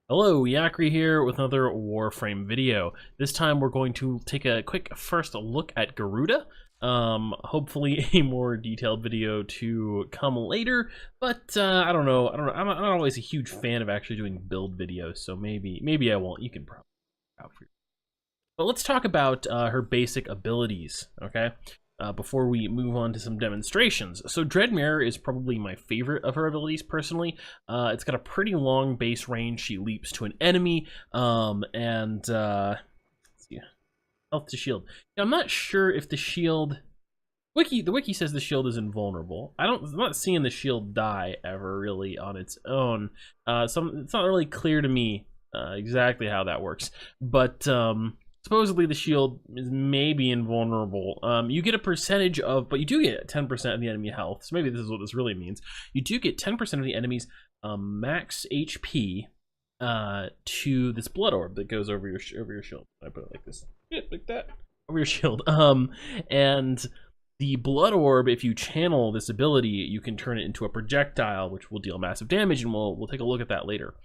Hello, Yakri here with another Warframe video. This time we're going to take a quick first look at Garuda. Hopefully a more detailed video to come later, but I don't know. I'm not always a huge fan of actually doing build videos, so maybe I won't. You can probably out for. But let's talk about her basic abilities, okay? Before we move on to some demonstrations. So Dread Mirror is probably my favorite of her abilities personally. It's got a pretty long base range. She leaps to an enemy, let's see, health to shield. Now, I'm not sure if the shield... the wiki says the shield is invulnerable. I'm not seeing the shield die ever really on its own. It's not really clear to me exactly how that works, but supposedly the shield is maybe invulnerable. You get a percentage of, but you do get 10% of the enemy health. So maybe this is what this really means. You do get 10% of the enemy's max HP to this blood orb that goes over your shield. I put it like this, yeah, like that, over your shield. And the blood orb, if you channel this ability, you can turn it into a projectile, which will deal massive damage, and we'll take a look at that later.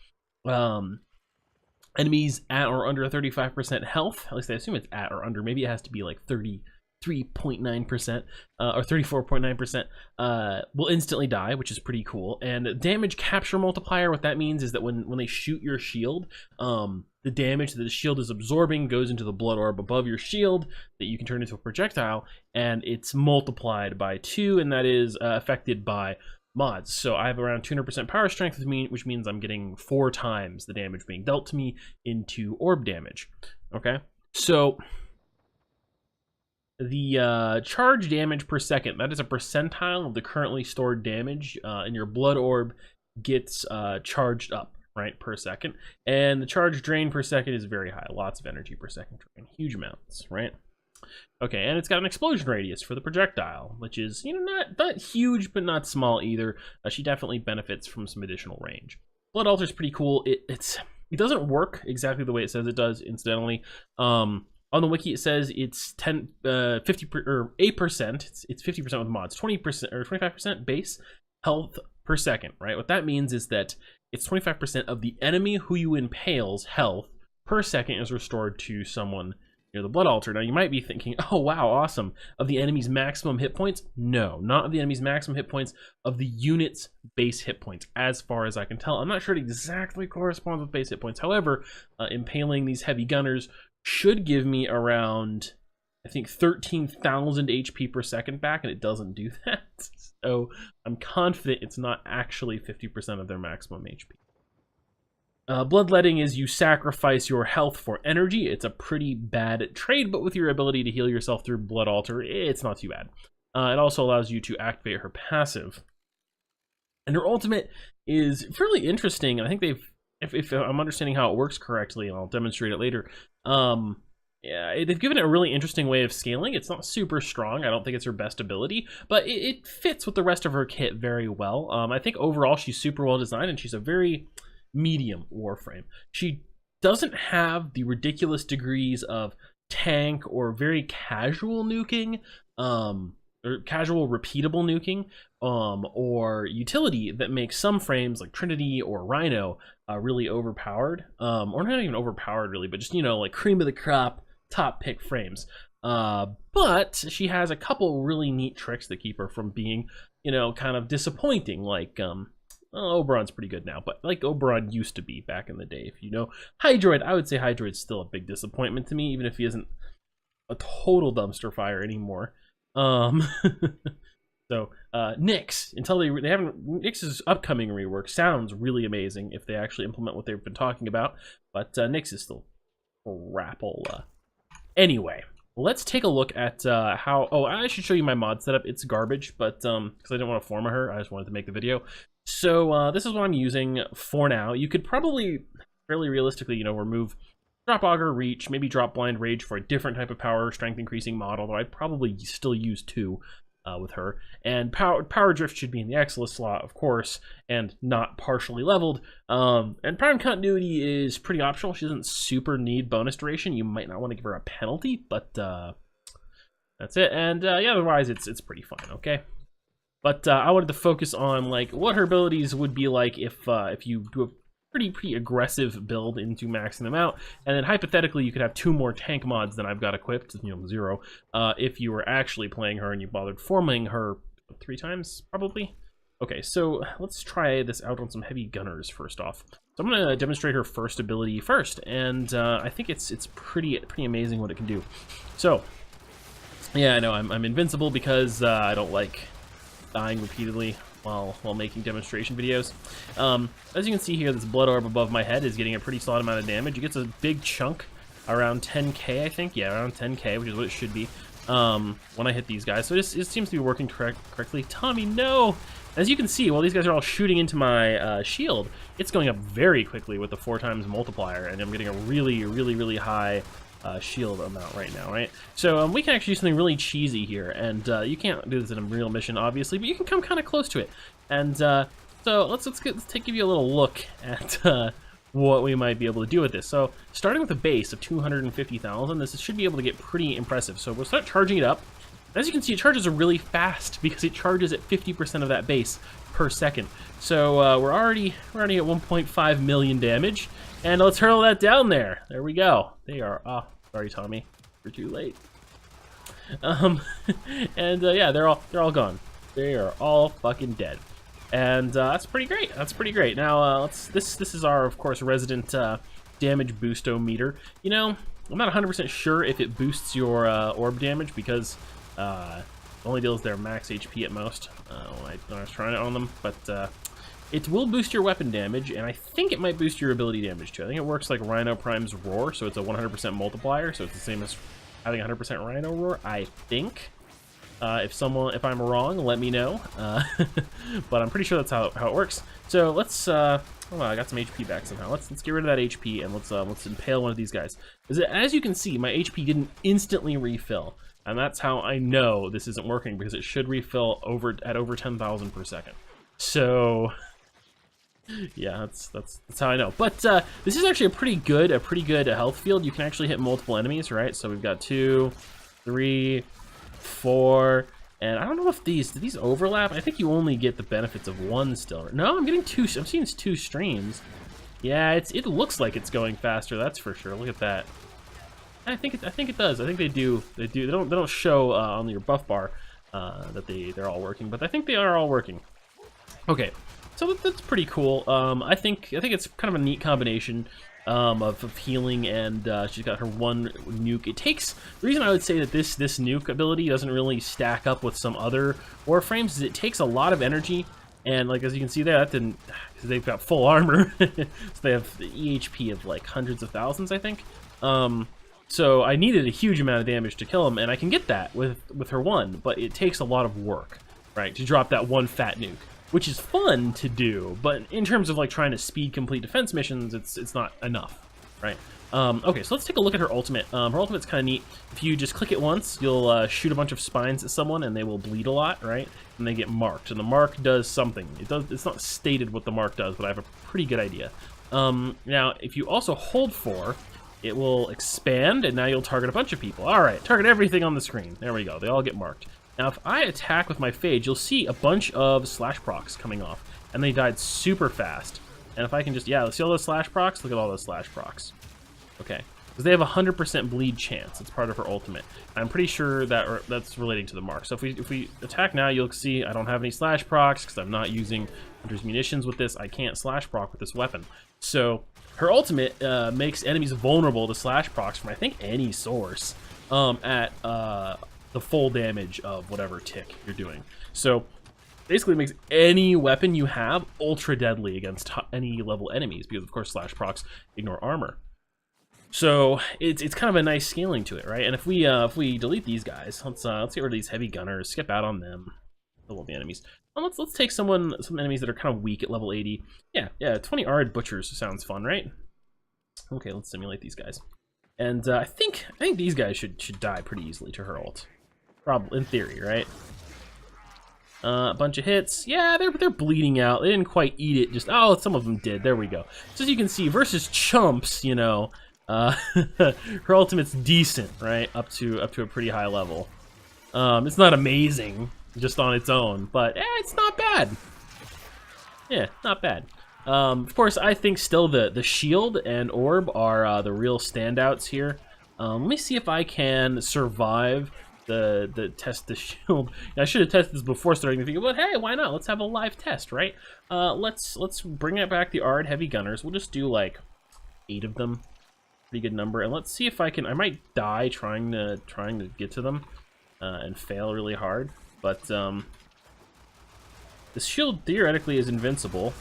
Enemies at or under 35% health, at least I assume it's at or under, maybe it has to be like 33.9% or 34.9%, will instantly die, which is pretty cool. And damage capture multiplier, what that means is that when they shoot your shield, the damage that the shield is absorbing goes into the blood orb above your shield that you can turn into a projectile, and it's multiplied by 2, and that is affected by mods. So I have around 200% power strength, which means I'm getting 4 times the damage being dealt to me into orb damage. Okay, so the charge damage per second, that is a percentile of the currently stored damage in your blood orb gets charged up, right, per second. And the charge drain per second is very high, lots of energy per second drain, huge amounts, right? Okay, and it's got an explosion radius for the projectile, which is, you know, not huge, but not small either. She definitely benefits from some additional range. Blood Altar is pretty cool. It doesn't work exactly the way it says it does, incidentally. On the wiki, it says it's 8%. It's 50% with mods, 20% or 25% base health per second, right? What that means is that it's 25% of the enemy who you impale's health per second is restored to someone near the blood altar. Now you might be thinking, oh wow, awesome, of the enemy's maximum hit points. No, not of the enemy's maximum hit points, of the unit's base hit points, as far as I can tell. I'm not sure it exactly corresponds with base hit points. However, impaling these heavy gunners should give me around, I think, 13,000 HP per second back, and it doesn't do that. So I'm confident it's not actually 50% of their maximum HP. Bloodletting is you sacrifice your health for energy. It's a pretty bad trade, but with your ability to heal yourself through Blood Altar, it's not too bad. It also allows you to activate her passive. And her ultimate is fairly interesting. I think if I'm understanding how it works correctly, and I'll demonstrate it later, yeah, they've given it a really interesting way of scaling. It's not super strong. I don't think it's her best ability, but it fits with the rest of her kit very well. I think overall she's super well designed, and she's a very medium Warframe. She doesn't have the ridiculous degrees of tank or very casual nuking, or casual repeatable nuking, or utility that makes some frames like Trinity or Rhino really overpowered, or not even overpowered really, but just, you know, like cream of the crop, top pick frames. But she has a couple really neat tricks that keep her from being, you know, kind of disappointing, like well, Oberon's pretty good now, but like Oberon used to be back in the day. If you know Hydroid, I would say Hydroid's still a big disappointment to me, even if he isn't a total dumpster fire anymore. So Nyx, until they haven't, Nyx's upcoming rework sounds really amazing if they actually implement what they've been talking about, but Nyx is still crapola. Anyway, let's take a look at how, oh, I should show you my mod setup. It's garbage, but because I didn't want to format her, I just wanted to make the video. So this is what I'm using for now. You could probably, fairly realistically, you know, remove Drop Augur, Reach, maybe drop Blind Rage for a different type of power strength increasing mod, although I'd probably still use 2 with her. And power Drift should be in the Exilus slot, of course, and not partially leveled. And Prime Continuity is pretty optional. She doesn't super need bonus duration. You might not want to give her a penalty, but that's it. And yeah, otherwise it's pretty fine, okay? But I wanted to focus on like what her abilities would be like if you do pretty aggressive build into maxing them out. And then hypothetically, you could have 2 more tank mods than I've got equipped, 0, if you were actually playing her and you bothered forming her 3 times, probably. Okay, so let's try this out on some heavy gunners first off. So I'm gonna demonstrate her first ability first, and I think it's pretty amazing what it can do. So, yeah, I know I'm invincible because I don't like dying repeatedly while making demonstration videos. As you can see here, this blood orb above my head is getting a pretty solid amount of damage. It gets a big chunk, around 10k, I think. Yeah, around 10k, which is what it should be when I hit these guys. So it seems to be working correctly. Tommy, no! As you can see, while these guys are all shooting into my shield, it's going up very quickly with the 4 times multiplier, and I'm getting a really high shield amount right now, right? So we can actually do something really cheesy here, and you can't do this in a real mission, obviously, but you can come kind of close to it. And so let's give you a little look at what we might be able to do with this. So starting with a base of 250,000, this should be able to get pretty impressive. So we'll start charging it up. As you can see, it charges really fast because it charges at 50% of that base per second. So we're already at 1.5 million damage, and let's hurl that down there. There we go. They are. Oh, sorry, Tommy, you're too late. Yeah, they're all gone. They are all fucking dead, and that's pretty great. That's pretty great. Now this is our, of course, resident damage boost-o-meter. You know, I'm not 100% sure if it boosts your orb damage because only deals their max HP at most when I was trying it on them, but it will boost your weapon damage, and I think it might boost your ability damage too. I think it works like Rhino Prime's Roar, so it's a 100% multiplier, so it's the same as having 100% Rhino Roar, I think. If I'm wrong, let me know. But I'm pretty sure that's how it works. So let's oh, I got some HP back somehow. Let's get rid of that HP and let's impale one of these guys. As you can see, my HP didn't instantly refill. And that's how I know this isn't working, because it should refill at over 10,000 per second. So yeah, that's how I know. But this is actually a pretty good health field. You can actually hit multiple enemies, right? So we've got 2, 3, 4, and I don't know if do these overlap? I think you only get the benefits of 1 still. No, I'm getting 2. I'm seeing 2 streams. Yeah, it looks like it's going faster. That's for sure. Look at that. I think it does. I think they do. They don't show on your buff bar that they're all working, but I think they are all working. Okay, so that's pretty cool. I think it's kind of a neat combination of healing, and she's got her 1 nuke. The reason I would say that this nuke ability doesn't really stack up with some other Warframes is it takes a lot of energy, and like as you can see there, that didn't, because they've got full armor, so they have the EHP of like hundreds of thousands, I think. So I needed a huge amount of damage to kill him, and I can get that with her 1, but it takes a lot of work, right, to drop that 1 fat nuke, which is fun to do, but in terms of like trying to speed complete defense missions, it's not enough, right? Okay, so let's take a look at her ultimate. Her ultimate's kind of neat. If you just click it once, you'll shoot a bunch of spines at someone, and they will bleed a lot, right? And they get marked, and the mark does something. It's not stated what the mark does, but I have a pretty good idea. Now, if you also hold 4, it will expand, and now you'll target a bunch of people. All right, target everything on the screen. There we go. They all get marked. Now, if I attack with my Phage, you'll see a bunch of slash procs coming off, and they died super fast. And if I can just, yeah, let's see all those slash procs? Look at all those slash procs. Okay, because they have a 100% bleed chance. It's part of her ultimate. I'm pretty sure that's relating to the mark. So if we attack now, you'll see I don't have any slash procs because I'm not using Hunter's Munitions with this. I can't slash proc with this weapon. So her ultimate makes enemies vulnerable to slash procs from, I think, any source at the full damage of whatever tick you're doing. So basically it makes any weapon you have ultra deadly against any level enemies, because of course slash procs ignore armor. So it's kind of a nice scaling to it, right? And if we delete these guys, let's get rid of these heavy gunners, skip out on them, level the enemies. Well, let's take some enemies that are kind of weak at level 80. Yeah, 20 Arid Butchers sounds fun, right? Okay, let's simulate these guys. And I think these guys should die pretty easily to her ult. Probably, in theory, right? A bunch of hits. Yeah, they're bleeding out. They didn't quite eat it. Just, oh, some of them did. There we go. So as you can see, versus chumps, you know, her ultimate's decent, right? Up to a pretty high level. It's not amazing just on its own, but it's not bad. Yeah, not bad. Of course, I think still the shield and orb are the real standouts here. Let me see if I can survive the test the shield. I should have tested this before starting the video, but hey, why not? Let's have a live test, right? Let's bring it back the Ard heavy gunners. We'll just do like 8 of them. Pretty good number, and let's see if I can. I might die trying to get to them and fail really hard, but the shield theoretically is invincible.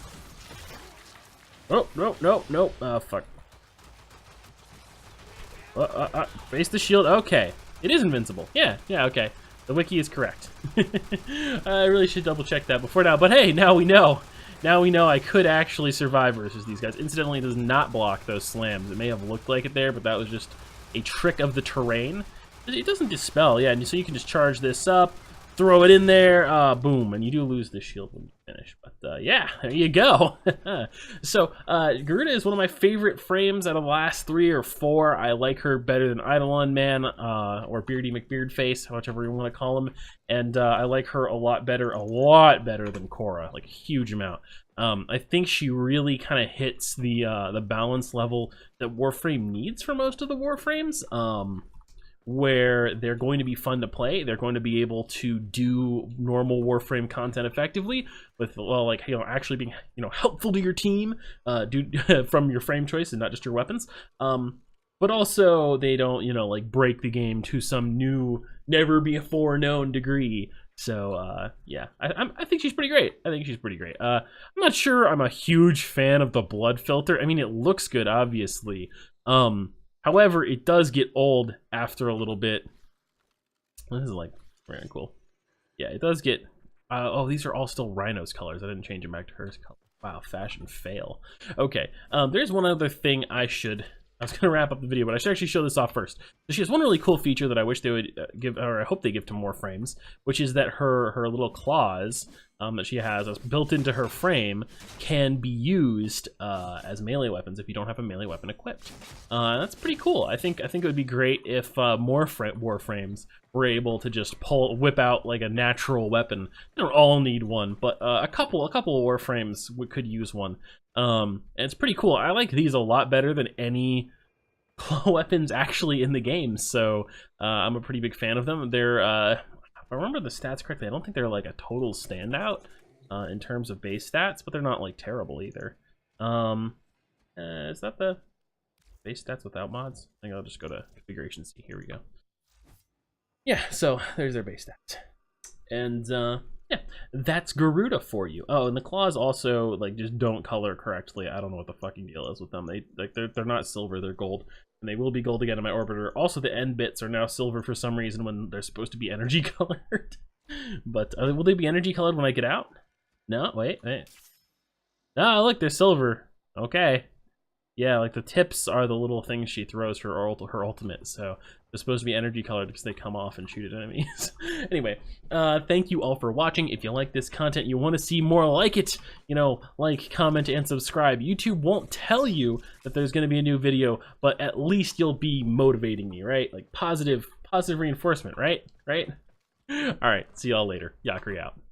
Oh, no. Fuck. Face the shield. Okay. It is invincible. Yeah, okay. The wiki is correct. I really should double check that before now, but hey, now we know. Now we know I could actually survive versus these guys. Incidentally, it does not block those slams. It may have looked like it there, but that was just a trick of the terrain. It doesn't dispel, yeah, and so you can just charge this up, throw it in there, boom, and you do lose the shield when you finish. But yeah, there you go. So Garuda is one of my favorite frames out of the last 3 or 4. I like her better than Eidolon Man or Beardy McBeardface, whichever you want to call him. And I like her a lot better than Korra, like a huge amount. I think she really kind of hits the balance level that Warframe needs for most of the Warframes. Where they're going to be fun to play, they're going to be able to do normal Warframe content effectively with, well, like, you know, actually being, you know, helpful to your team, from your frame choice and not just your weapons. But also they don't, you know, like break the game to some new, never before known degree. So yeah, I think she's pretty great. I'm not sure I'm a huge fan of the blood filter. I mean, it looks good, obviously. However, it does get old after a little bit. This is like very cool. Yeah, it does get. Oh, these are all still Rhino's colors. I didn't change them back to hers color. Wow, fashion fail. Okay, there's one other thing I was gonna wrap up the video, but I should actually show this off first. So she has one really cool feature that I wish they would give, or I hope they give to more frames, which is that her little claws that she has that's built into her frame can be used as melee weapons if you don't have a melee weapon equipped. That's pretty cool. I think it would be great if more Warframes were able to just whip out like a natural weapon. They don't all need one, but a couple of Warframes could use one. And it's pretty cool. I like these a lot better than any claw weapons actually in the game, so I'm a pretty big fan of them. They're if I remember the stats correctly, I don't think they're like a total standout in terms of base stats, but they're not like terrible either. Is that the base stats without mods? I think I'll just go to configuration C. Here we go. Yeah, so there's their base stats. And yeah, that's Garuda for you. Oh, and the claws also like just don't color correctly. I don't know what the fucking deal is with them. They're not silver, they're gold. And they will be gold again in my orbiter. Also, the end bits are now silver for some reason when they're supposed to be energy colored. But will they be energy colored when I get out? No, wait. Oh, look, they're silver. Okay. Yeah, like the tips are the little things she throws her ultimate, so they're supposed to be energy colored because they come off and shoot at enemies. Anyway, thank you all for watching. If you like this content, you want to see more like it, you know, like, comment, and subscribe. YouTube won't tell you that there's going to be a new video, but at least you'll be motivating me, right? Like positive reinforcement, right? All right, see y'all later. Yakri out.